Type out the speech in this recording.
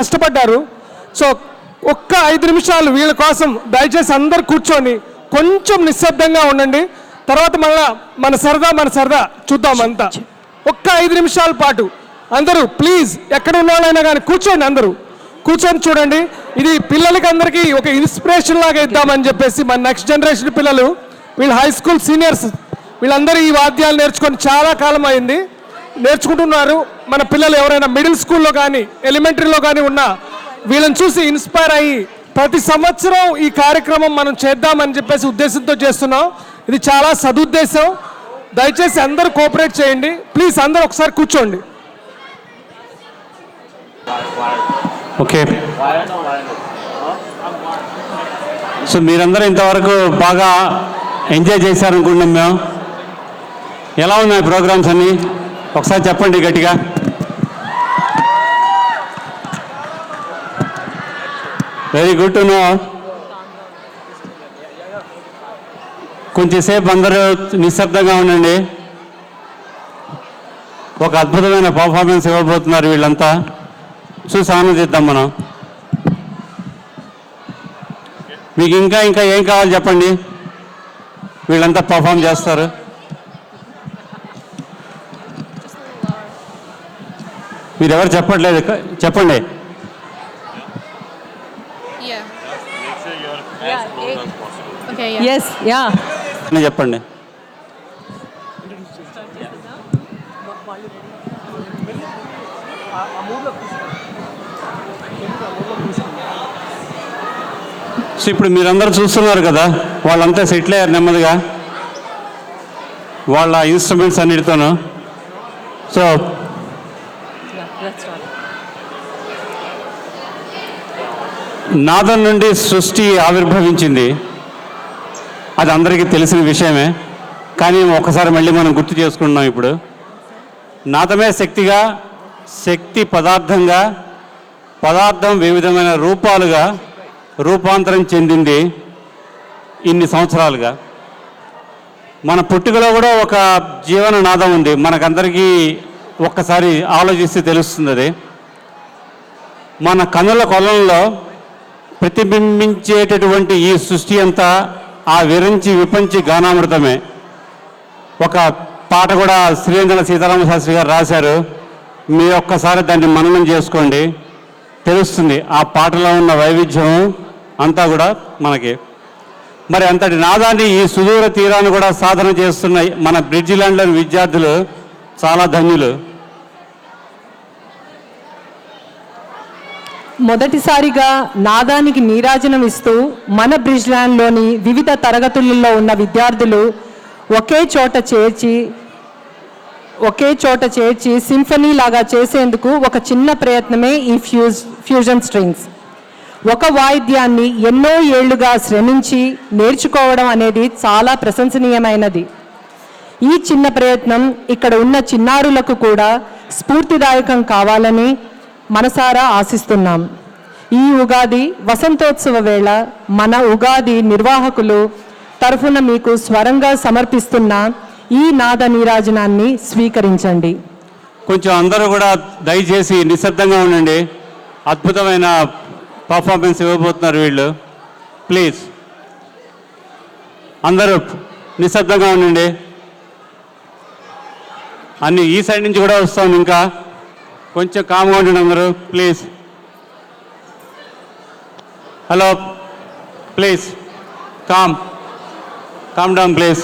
కష్టపడ్డారు. సో ఒక్క 5 నిమిషాలు వీళ్ళ కోసం దయచేసి అందరు కూర్చొని కొంచెం నిశ్శబ్దంగా ఉండండి. తర్వాత మళ్ళా మన సరదా చూద్దాం అంతా. ఒక్క 5 నిమిషాల పాటు అందరూ ప్లీజ్ ఎక్కడ ఉన్న వాళ్ళైనా కానీ కూర్చోండి, అందరూ కూర్చొని చూడండి. ఇది పిల్లలకి అందరికీ ఒక ఇన్స్పిరేషన్ లాగా ఇద్దామని చెప్పేసి మన నెక్స్ట్ జనరేషన్ పిల్లలు, వీళ్ళు హై స్కూల్ సీనియర్స్, వీళ్ళందరూ ఈ వాద్యాలు నేర్చుకొని చాలా కాలం అయింది, నేర్చుకుంటున్నారు. మన పిల్లలు ఎవరైనా మిడిల్ స్కూల్లో కానీ ఎలిమెంటరీలో కానీ ఉన్నా వీళ్ళని చూసి ఇన్స్పైర్ అయ్యి ప్రతి సంవత్సరం ఈ కార్యక్రమం మనం చేద్దామని చెప్పేసి ఉద్దేశంతో చేస్తున్నాం. ఇది చాలా సదుద్దేశం. దయచేసి అందరూ కోఆపరేట్ చేయండి ప్లీజ్. అందరూ ఒకసారి కూర్చోండి. ఓకే, సో మీరందరూ ఇంతవరకు బాగా ఎంజాయ్ చేశారనుకుంటున్నాం మేము. ఎలా ఉన్నాయి ప్రోగ్రామ్స్ అన్నీ ఒకసారి చెప్పండి గట్టిగా. Very good to know. కొంచెంసేపు అందరూ నిశ్శబ్దంగా ఉండండి. ఒక అద్భుతమైన పర్ఫార్మెన్స్ ఇవ్వబోతున్నారు వీళ్ళంతా, చూసి ఆనందిద్దాం మనం. మీకు ఇంకా ఏం కావాలి చెప్పండి, వీళ్ళంతా పర్ఫామ్ చేస్తారు. మీరు ఎవరు చెప్పట్లేదు, చెప్పండి. చెప్పండి. సో ఇప్పుడు మీరందరూ చూస్తున్నారు కదా, వాళ్ళంతా సెటిల్ అయ్యారు నెమ్మదిగా వాళ్ళ ఇన్స్ట్రుమెంట్స్ అన్నిటితోనూ. సో నాదం నుండి సృష్టి ఆవిర్భవించింది, అది అందరికీ తెలిసిన విషయమే. కానీ ఒకసారి మళ్ళీ మనం గుర్తు చేసుకుంటున్నాం. ఇప్పుడు నాదమే శక్తిగా, శక్తి పదార్థంగా, పదార్థం వివిధమైన రూపాలుగా రూపాంతరం చెందింది ఇన్ని సంవత్సరాలుగా. మన పుట్టుకలో కూడా ఒక జీవన నాదం ఉంది, మనకందరికీ ఒక్కసారి ఆలోచిస్తే తెలుస్తుంది. అది మన కన్నుల కొలంలో ప్రతిబింబించేటటువంటి ఈ సృష్టి అంతా ఆ విరించి విపంచి గానామృతమే. ఒక పాట కూడా శ్రీవేంద్ర సీతారామ శాస్త్రి గారు రాశారు, మీరు ఒక్కసారి దాన్ని మననం చేసుకోండి, తెలుస్తుంది ఆ పాటలో ఉన్న వైవిధ్యం అంతా కూడా మనకి. మరి అంతటి నాదాన్ని ఈ సుదూర తీరాన్ని కూడా సాధన చేస్తున్న మన బ్రిడ్జి ల్యాండ్లోని విద్యార్థులు చాలా ధన్యులు. మొదటిసారిగా నాదానికి నీరాజనం ఇస్తూ మన బ్రిడ్జ్ ల్యాండ్లోని వివిధ తరగతులలో ఉన్న విద్యార్థులు ఒకే చోట చేర్చి సింఫనీ లాగా చేసేందుకు ఒక చిన్న ప్రయత్నమే ఈ ఫ్యూజన్ స్ట్రింగ్స్. ఒక వాయిద్యాన్ని ఎన్నో ఏళ్లుగా శ్రమించి నేర్చుకోవడం అనేది చాలా ప్రశంసనీయమైనది. ఈ చిన్న ప్రయత్నం ఇక్కడ ఉన్న చిన్నారులకు కూడా స్ఫూర్తిదాయకం కావాలని మనసారా ఆశిస్తున్నాం. ఈ ఉగాది వసంతోత్సవ వేళ మన ఉగాది నిర్వాహకులు తరఫున మీకు స్వరంగా సమర్పిస్తున్న ఈ నాద నీరాజనాన్ని స్వీకరించండి. కొంచెం అందరూ కూడా దయచేసి నిశ్శబ్దంగా ఉండండి. అద్భుతమైన పర్ఫార్మెన్స్ ఇవ్వబోతున్నారు వీళ్ళు. ప్లీజ్ అందరూ నిశ్శబ్దంగా ఉండండి. అన్నీ ఈ సైడ్ నుంచి కూడా వస్తాం, ఇంకా కొంచెం కామ్గా ఉండండి అందరూ please. Hello please calm down please.